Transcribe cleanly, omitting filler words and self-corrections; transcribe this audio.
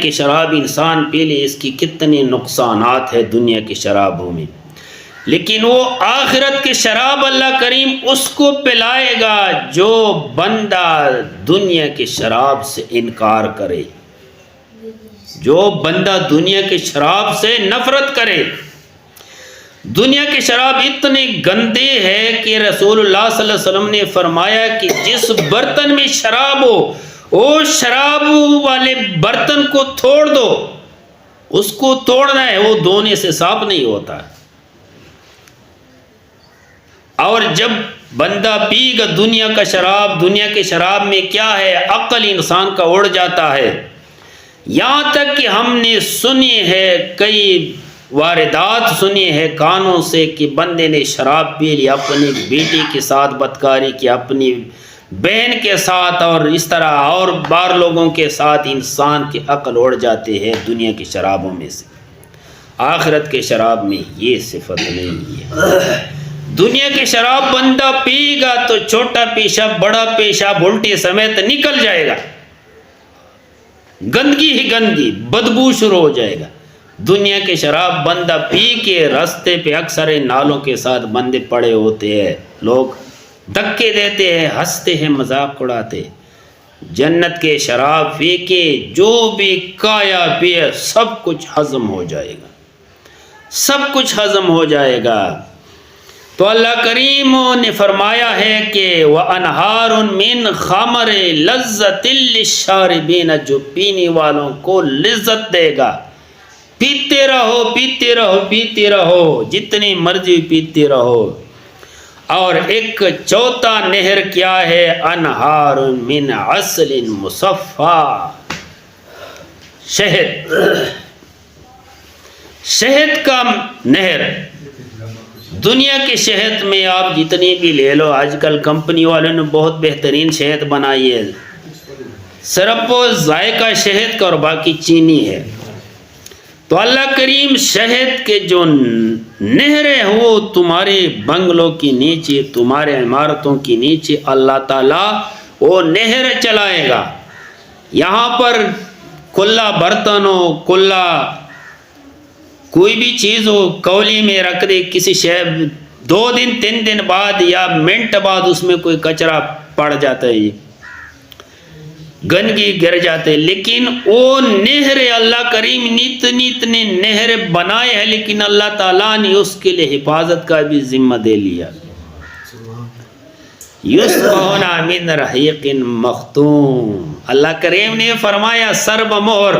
کی شراب انسان پی لے، اس کی کتنے نقصانات ہیں دنیا کی شرابوں میں، لیکن وہ آخرت کی شراب اللہ کریم اس کو پلائے گا جو بندہ دنیا کی شراب سے انکار کرے، جو بندہ دنیا کی شراب سے نفرت کرے۔ دنیا کی شراب اتنی گندی ہے کہ رسول اللہ صلی اللہ علیہ وسلم نے فرمایا کہ جس برتن میں شراب ہو وہ شراب والے برتن کو توڑ دو، اس کو توڑنا ہے، وہ دھونے سے صاف نہیں ہوتا۔ اور جب بندہ پی گا دنیا کا شراب، دنیا کے شراب میں کیا ہے، عقل انسان کا اڑ جاتا ہے۔ یہاں تک کہ ہم نے سنی ہے، کئی واردات سنی ہے کانوں سے کہ بندے نے شراب پی لی، اپنی بیٹی کے ساتھ بدکاری کی، اپنی بہن کے ساتھ، اور اس طرح اور بار لوگوں کے ساتھ انسان کی عقل اڑ جاتے ہیں دنیا کی شرابوں میں سے۔ آخرت کے شراب میں یہ صفت نہیں ہے۔ دنیا کی شراب بندہ پی گا تو چھوٹا پیشاب بڑا پیشاب الٹی سمیت نکل جائے گا، گندگی ہی گندگی، بدبو شروع ہو جائے گا۔ دنیا کے شراب بندہ پی کے راستے پہ اکثر نالوں کے ساتھ بندے پڑے ہوتے ہیں، لوگ دھکے دیتے ہیں، ہنستے ہیں، مذاق اڑاتے۔ جنت کے شراب پی کے جو بھی کایا پیے سب کچھ ہضم ہو جائے گا، سب کچھ ہضم ہو جائے گا۔ تو اللہ کریم نے فرمایا ہے کہ وَأَنْهَارٌ مِّنْ خَمَرٍ لَذَّةٍ لِّلشَّارِبِينَ، جو پینے والوں کو لذت دے گا۔ پیتے رہو پیتے رہو پیتے رہو، جتنی مرضی پیتے رہو۔ اور ایک چوتھا نہر کیا ہے، انہار من عسل مصفا، شہد، شہد کا نہر۔ دنیا کے شہد میں آپ جتنی بھی لے لو، آج کل کمپنی والوں نے بہت بہترین شہد بنائی ہے، صرف وہ ذائقہ شہد کا اور باقی چینی ہے۔ تو اللہ کریم شہد کے جو نہریں وہ تمہارے بنگلوں کے نیچے، تمہارے عمارتوں کے نیچے اللہ تعالیٰ وہ نہر چلائے گا۔ یہاں پر کھلا برتن ہو، کھلا کوئی بھی چیز ہو، کولی میں رکھ دے کسی شے، 2 دن 3 دن بعد یا منٹ بعد اس میں کوئی کچرا پڑ جاتا ہے، گندگی گر جاتے، لیکن وہ نہر اللہ کریم اتنی نہر بنائے ہیں، لیکن اللہ تعالیٰ نے اس کے لیے حفاظت کا بھی ذمہ دے لیا۔ یسقون من رحیق مختوم، اللہ کریم نے فرمایا سرب مہر،